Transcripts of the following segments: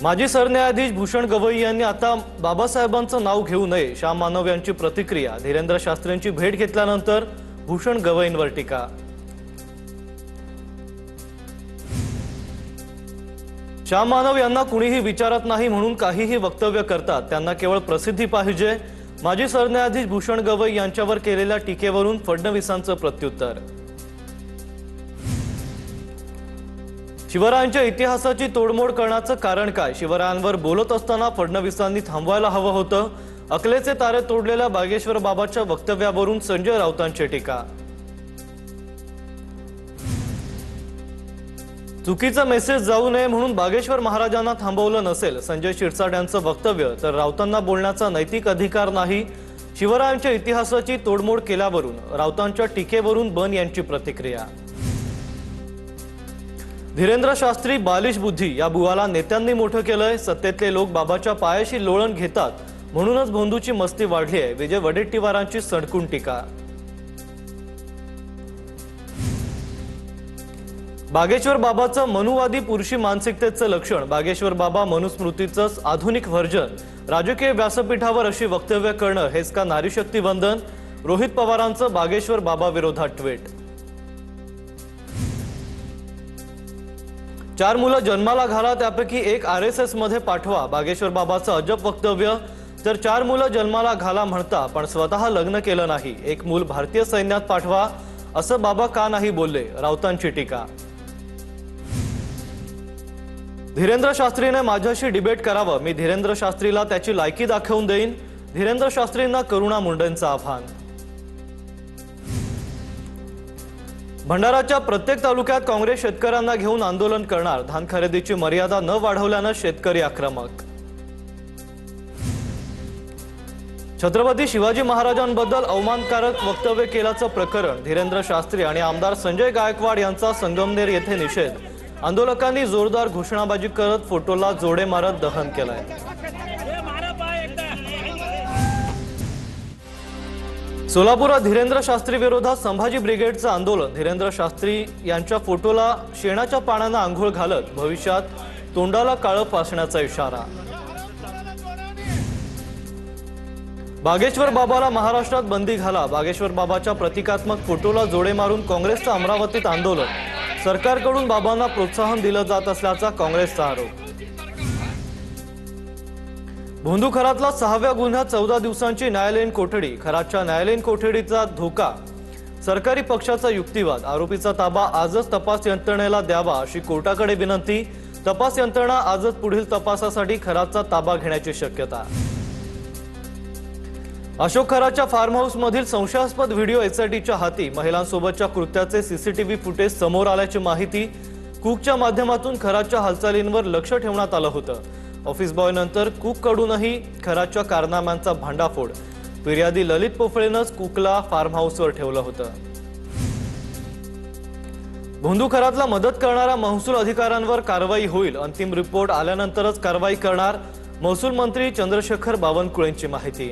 माजी सरन्यायाधीश भूषण गवई यांनी आता बाबासाहेबांचं नाव घेऊ नये, श्याम मानव यांची प्रतिक्रिया। धीरेंद्र शास्त्रींची भेट घेतल्यानंतर भूषण गवईंवर टीका। श्याम मानव यांना कुणीही विचारत नाही म्हणून काहीही वक्तव्य करतात, त्यांना केवळ प्रसिद्धी पाहिजे। माजी सरन्यायाधीश भूषण गवई यांच्यावर केलेल्या टीकेवरून फडणवीसांचं प्रत्युत्तर। शिवरायांच्या इतिहासाची तोडमोड करण्याचं कारण काय? शिवरायांवर बोलत असताना फडणवीसांनी थांबवायला हवं होतं। अकलेचे तारे तोडलेल्या बागेश्वर बाबाच्या वक्तव्यावरून संजय राऊतांची टीका। चुकीचा मेसेज जाऊ नये म्हणून बागेश्वर महाराजांना थांबवलं नसेल, संजय शिरसाट यांचं वक्तव्य। तर राऊतांना बोलण्याचा नैतिक अधिकार नाही, शिवरायांच्या इतिहासाची तोडमोड केल्यावरून राऊतांच्या टीकेवरून बन यांची प्रतिक्रिया। धीरेंद्र शास्त्री बालिश बुद्धी, या बुवाला नेत्यांनी मोठं केलंय। सत्तेतले लोक बाबाच्या पायाशी लोळण घेतात म्हणूनच भोंदूची मस्ती वाढली आहे, विजय वडेट्टीवारांची सडकून टीका। बागेश्वर बाबाचं मनुवादी पुरुषी मानसिकतेचं लक्षण, बागेश्वर बाबा मनुस्मृतीचं आधुनिक व्हर्जन, राजकीय व्यासपीठावर अशी वक्तव्य करणं हेच का नारीशक्ती वंदन? रोहित पवारांचं बागेश्वर बाबा विरोधात ट्विट। 4 मुलं जन्माला घाला त्यापैकी एक RSS मध्ये पाठवा, बागेश्वर बाबाचं अजब वक्तव्य। तर 4 मुलं जन्माला घाला म्हणता पण स्वतः लग्न केलं नाही, एक मूल भारतीय सैन्यात पाठवा असं बाबा का नाही बोलले? राऊतांची टीका। धीरेंद्र शास्त्रीने माझ्याशी डिबेट करावं, मी धीरेंद्र शास्त्रीला त्याची लायकी दाखवून देईन। धीरेंद्र शास्त्रींना करुणा मुंडेंचं आव्हान। भंडाराच्या प्रत्येक तालुक्यात काँग्रेस शेतकऱ्यांना घेऊन आंदोलन करणार, धान खरेदीची मर्यादा न वाढवल्यानं शेतकरी आक्रमक। छत्रपती शिवाजी महाराजांबद्दल अवमानकारक वक्तव्य केल्याचं प्रकरण, धीरेंद्र शास्त्री आणि आमदार संजय गायकवाड यांचा संगमनेर येथे निषेध। आंदोलकांनी जोरदार घोषणाबाजी करत फोटोला जोडे मारत दहन केलंय। सोलापुरात धीरेंद्र शास्त्री विरोधात संभाजी ब्रिगेडचं आंदोलन, धीरेंद्र शास्त्री यांच्या फोटोला शेणाच्या पाण्यानं आंघोळ घालत भविष्यात तोंडाला काळं फासण्याचा इशारा। बागेश्वर बाबाला महाराष्ट्रात बंदी घाला, बागेश्वर बाबाच्या प्रतिकात्मक फोटोला जोडे मारून काँग्रेसचं अमरावतीत आंदोलन, सरकारकडून बाबांना प्रोत्साहन दिलं जात असल्याचा काँग्रेसचा आरोप। भोंदू खरातला 6व्या गुन्ह्यात 14 दिवसांची न्यायालयीन कोठडी, खरातच्या न्यायालयीन कोठडीचा धोका, सरकारी पक्षाचा युक्तिवाद, आरोपीचा ताबा आजच तपास यंत्रणेला द्यावा अशी कोर्टाकडे विनंती, तपास यंत्रणा आजच पुढील तपासासाठी खरातचा ताबा घेण्याची शक्यता। अशोक खरातच्या फार्म हाऊस मधील संशयास्पद व्हिडिओ SITच्या हाती, महिलांसोबतच्या कृत्याचे CCTV फुटेज समोर आल्याची माहिती, कुकच्या माध्यमातून खरातच्या हालचालींवर लक्ष ठेवण्यात आलं होतं। ऑफिस बॉय नंतर कुककडूनही खरातच्या कारनाम्यांचा भांडाफोड, फिर्यादी ललित पोफळेनंच कुकला फार्म हाऊसवर ठेवलं होतं। भोंदू खरातला मदत करणाऱ्या महसूल अधिकाऱ्यांवर कारवाई होईल, अंतिम रिपोर्ट आल्यानंतरच कारवाई करणार, महसूल मंत्री चंद्रशेखर बावनकुळेंची माहिती।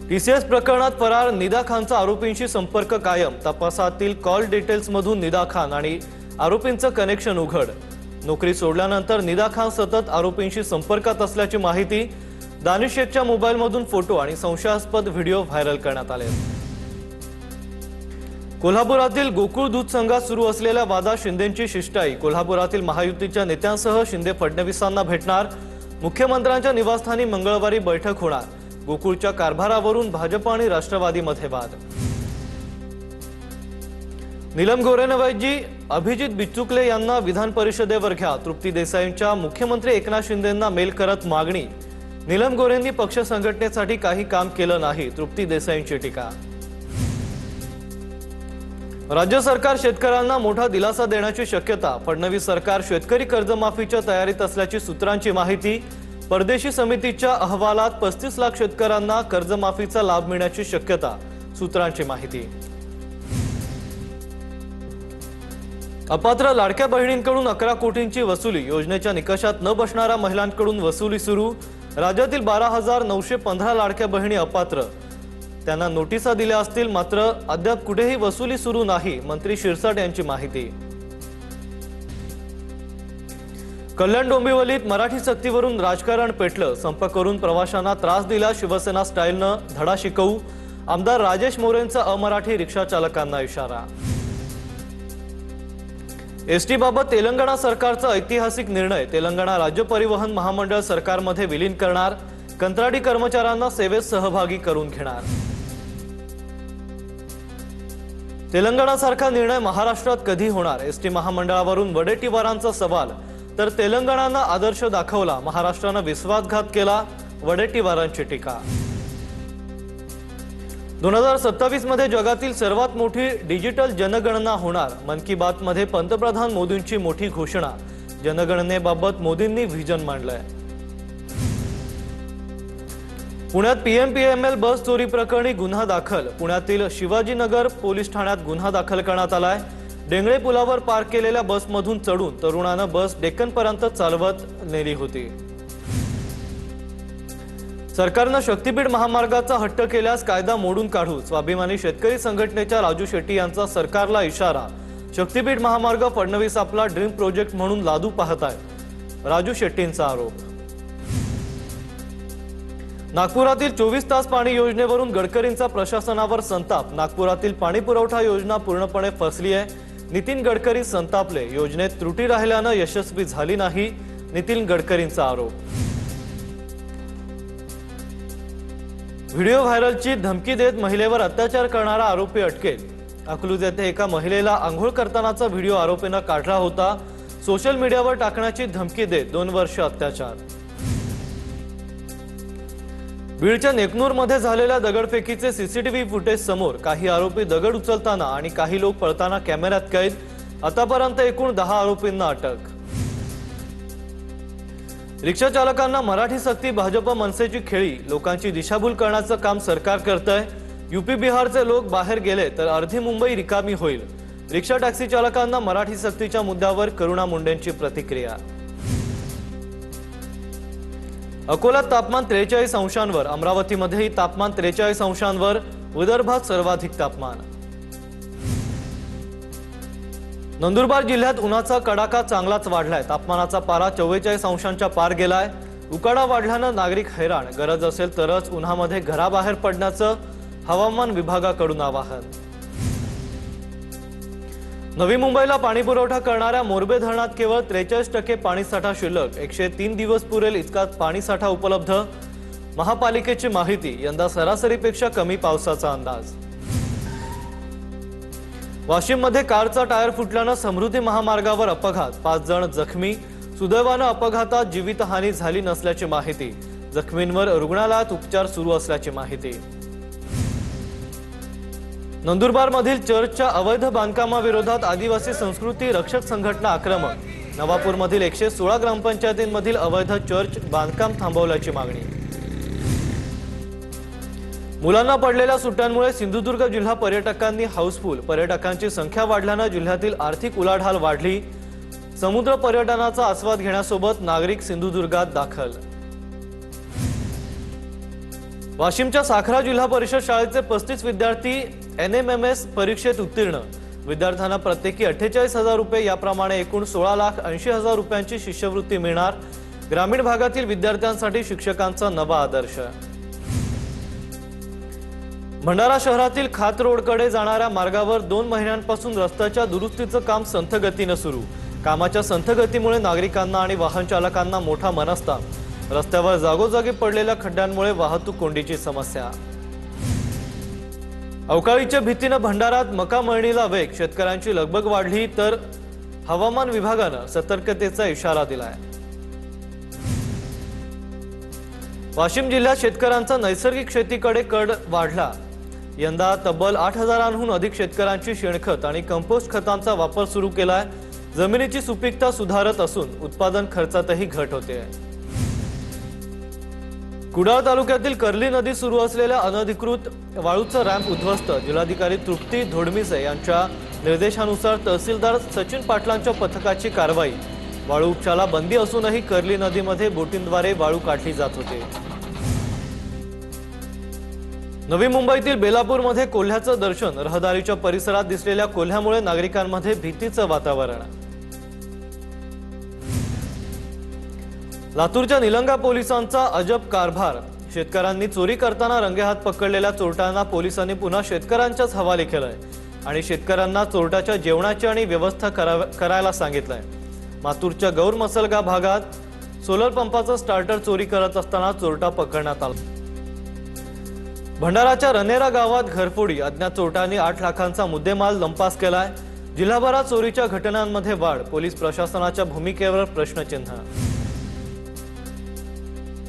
TCS प्रकरणात फरार निदा खानचा आरोपींशी संपर्क कायम, तपासातील कॉल डिटेल्स मधून निदा खान आणि आरोपींचं कनेक्शन उघड। नोकरी सोडल्यानंतर निदा खान सतत आरोपींशी संपर्कात असल्याची माहिती, दानिश शेखच्या मोबाईलमधून फोटो आणि संशयास्पद व्हिडिओ व्हायरल करण्यात आले। कोल्हापुरातील गोकुळ दूध संघात सुरू असलेल्या वादात शिंदेंची शिष्टाई, कोल्हापुरातील महायुतीच्या नेत्यांसह शिंदे फडणवीसांना भेटणार, मुख्यमंत्र्यांच्या निवासस्थानी मंगळवारी बैठक होणार। गोकुळच्या कारभारावरून भाजप आणि राष्ट्रवादीमध्ये वाद। नीलम गोरेनवैजी अभिजित बिचुकले यांना विधान परिषदेवर घ्या, तृप्ती देसाईंच्या मुख्यमंत्री एकनाथ शिंदेंना मेल करत मागणी, नीलम गोरेंनी पक्ष संघटनेसाठी काही काम केलं नाही, तृप्ती देसाईंची टीका। राज्य सरकार शेतकऱ्यांना मोठा दिलासा देण्याची शक्यता, फडणवीस सरकार शेतकरी कर्जमाफीच्या तयारीत असल्याची सूत्रांची माहिती, परदेशी समितीच्या अहवालात 35 लाख शेतकऱ्यांना कर्जमाफीचा लाभ मिळण्याची शक्यता, सूत्रांची माहिती। अपात्र लाडक्या बहिणींकडून 11 कोटींची वसुली, योजनेच्या निकषात न बसणाऱ्या महिलांकडून वसुली सुरू, राज्यातील 12,915 लाडक्या बहिणी अपात्र, त्यांना नोटिसा दिल्या असतील मात्र अद्याप कुठेही वसुली सुरू नाही, मंत्री शिरसाट यांची माहिती। कल्याण डोंबिवलीत मराठी सक्तीवरून राजकारण पेटलं। संप करून प्रवाशांना त्रास दिला। शिवसेना स्टाईलनं धडा शिकवू। आमदार राजेश मोरेंचा अमराठी रिक्षा चालकांना इशारा। एसटी बाबत तेलंगणा सरकारचा ऐतिहासिक निर्णय। तेलंगणा राज्य परिवहन महामंडळ सरकारमध्ये विलीन करणार। कंत्राटी कर्मचाऱ्यांना सेवेत सहभागी करून घेणार। तेलंगणासारखा निर्णय महाराष्ट्रात कधी होणार? एसटी महामंडळावरून वडेट्टीवारांचा सवाल। तर तेलंगणानं आदर्श दाखवला, महाराष्ट्रानं विश्वासघात केला, वडेट्टीवारांची टीका। 2027 मध्ये जगातील सर्वात मोठी डिजिटल जनगणना होणार। मन की बात मध्ये पंतप्रधान मोदींची मोठी घोषणा। जनगणनेबाबत मोदींनी व्हिजन मांडलंय। पुण्यात पीएमपीएमएल बस चोरी प्रकरणी गुन्हा दाखल। पुण्यातील शिवाजीनगर पोलीस ठाण्यात गुन्हा दाखल करण्यात आलाय। डेंगळे पुलावर पार्क केलेल्या बसमधून चढून तरुणानं बस डेक्कनपर्यंत चालवत नेली होती। सरकारनं शक्तीपीठ महामार्गाचा हट्ट केल्यास कायदा मोडून काढू। स्वाभिमानी शेतकरी संघटनेच्या राजू शेट्टी यांचा सरकारला इशारा। शक्तीपीठ महामार्ग फडणवीस आपला ड्रीम प्रोजेक्ट म्हणून लादू पाहतायत, राजू शेट्टींचा आरोप। नागपुरातील 24 तास पाणी योजनेवरून गडकरींचा प्रशासनावर संताप। नागपुरातील पाणी पुरवठा योजना पूर्णपणे फसली आहे। नितीन गडकरी संतापले। योजनेत त्रुटी राहिल्यानं यशस्वी झाली नाही, नितीन गडकरींचा आरोप। व्हिडिओ व्हायरलची धमकी देत महिलेवर अत्याचार करणारा आरोपी अटकेत। अकलूज येथे एका महिलेला आंघोळ करतानाचा व्हिडिओ आरोपीनं काढला होता। सोशल मीडियावर टाकण्याची धमकी देत 2 वर्ष अत्याचार। बीडच्या नेकनूरमध्ये झालेल्या दगडफेकीचे सीसीटीव्ही फुटेज समोर। काही आरोपी दगड उचलताना आणि काही लोक पळताना कॅमेऱ्यात कैद। आतापर्यंत एकूण 10 आरोपींना अटक। रिक्षा चालकांना मराठी सक्ती भाजप मनसेची खेळी। लोकांची दिशाभूल करण्याचं काम सरकार करतंय। यूपी बिहारचे लोक बाहेर गेले तर अर्धी मुंबई रिकामी होईल। रिक्षा टॅक्सी चालकांना मराठी सक्तीच्या मुद्द्यावर करुणा मुंडेंची प्रतिक्रिया। अकोल्यात तापमान 43 अंशांवर। अमरावतीमध्येही तापमान 43 अंशांवर। विदर्भात सर्वाधिक तापमान। नंदुरबार जिल्ह्यात उन्हाचा कडाका चांगलाच वाढलाय। तापमानाचा पारा 44 अंशांच्या पार गेलाय। उकाडा वाढल्यानं नागरिक हैराण। गरज असेल तरच उन्हामध्ये घराबाहेर पडण्याचं हवामान विभागाकडून आवाहन। नवी मुंबईला पाणी पुरवठा करणाऱ्या मोरबे धरणात केवळ 43% पाणीसाठा शिल्लक। 103 दिवस पुरेल इतकाच पाणीसाठा उपलब्ध। महापालिकेची माहिती। यंदा सरासरीपेक्षा कमी पावसाचा अंदाज। वाशिममध्ये कारचा टायर फुटल्यानं समृद्धी महामार्गावर अपघात। 5 जण जखमी। सुदैवानं अपघातात जीवितहानी झाली नसल्याची माहिती। जखमींवर रुग्णालयात उपचार सुरू असल्याची माहिती। नंदुरबारमधील चर्चच्या अवैध बांधकामाविरोधात आदिवासी संस्कृती रक्षक संघटना आक्रमक। नवापूरमधील 116 ग्रामपंचायतींमधील अवैध चर्च बांधकाम थांबवल्याची मागणी। मुलांना पडलेल्या सुट्ट्यांमुळे सिंधुदुर्ग जिल्हा पर्यटकांनी हाऊसफुल। पर्यटकांची संख्या वाढल्यानं जिल्ह्यातील आर्थिक उलाढाल वाढली। समुद्र पर्यटनाचा आस्वाद घेण्यासोबत नागरिक सिंधुदुर्गात दाखल। वाशिमच्या साखरा जिल्हा परिषद शाळेचे 35 विद्यार्थी एनएमएमएस परीक्षेत उत्तीर्ण। विद्यार्थ्यांना प्रत्येकी 48,000 रुपये याप्रमाणे एकूण 16,80,000 रुपयांची शिष्यवृत्ती मिळणार। ग्रामीण भागातील विद्यार्थ्यांसाठी शिक्षकांचा नवा आदर्श। भंडारा शहरातील खात रोडकडे जाणाऱ्या मार्गावर 2 महिन्यांपासून रस्त्याच्या दुरुस्तीचं काम संथ गतीने सुरू। कामाच्या संथ गतीमुळे नागरिकांना आणि वाहन चालकांना मोठा मनस्ताप। रस्त्यावर जागोजागी पडलेल्या खड्ड्यांमुळे वाहतूक कोंडीची समस्या। अवकाळीच्या भीतीने भंडारात मका मळणीला वेग। शेतकऱ्यांची लगबग वाढली तर हवामान विभागानं सतर्कतेचा इशारा दिलाय। वाशिम जिल्ह्यात शेतकऱ्यांचा नैसर्गिक शेतीकडे कड वाढला। यंदा तब्बल 8,000हून अधिक शेतकऱ्यांची शेणखत आणि कंपोस्ट खतांचा वापर सुरू केलाय। जमिनीची सुपीकता सुधारत असून उत्पादन खर्चातही घट होते। कुडाळ तालुक्यातील कर्ली नदी सुरू असलेल्या अनधिकृत वाळूचा रॅम्प उद्ध्वस्त। जिल्हाधिकारी तृप्ती धोडमिसे यांच्या निर्देशानुसार तहसीलदार सचिन पाटलांच्या पथकाची कारवाई। वाळू उपशाला बंदी असूनही कर्ली नदीमध्ये बोटींद्वारे वाळू काढली जात होते। नवी मुंबईतील बेलापूरमध्ये कोल्ह्याचं दर्शन। रहदारीच्या परिसरात दिसलेल्या कोल्ह्यामुळे नागरिकांमध्ये भीतीचं वातावरण। लातूरच्या निलंगा पोलिसांचा अजब कारभार। शेतकऱ्यांनी चोरी करताना रंगेहात पकडलेल्या चोरट्यांना पोलिसांनी पुन्हा शेतकऱ्यांच्याच हवाले केलंय आणि शेतकऱ्यांना चोरट्याच्या जेवणाची आणि व्यवस्था करायला सांगितलंय। मातूरच्या गौर मसलगा भागात सोलर पंपाचा स्टार्टर चोरी करत असताना चोरटा पकडण्यात आला। भंडाराच्या रनेरा गावात घरफोडी, अज्ञात चोरट्यांनी 8 लाखांचा मुद्देमाल लंपास केलाय। जिल्हाभरात चोरीच्या घटनांमध्ये वाढ, पोलीस प्रशासनाच्या भूमिकेवर प्रश्नचिन्ह।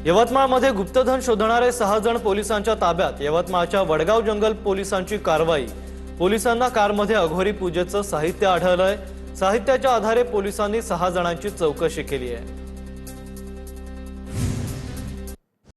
यवतमाळमध्ये गुप्तधन शोधणारे 6 जण पोलिसांच्या ताब्यात। यवतमाळच्या वडगाव जंगल पोलिसांची कारवाई। पोलिसांना कारमध्ये अघोरी पूजेचं साहित्य आढळलंय। साहित्याच्या आधारे पोलिसांनी 6 जणांची चौकशी केली आहे।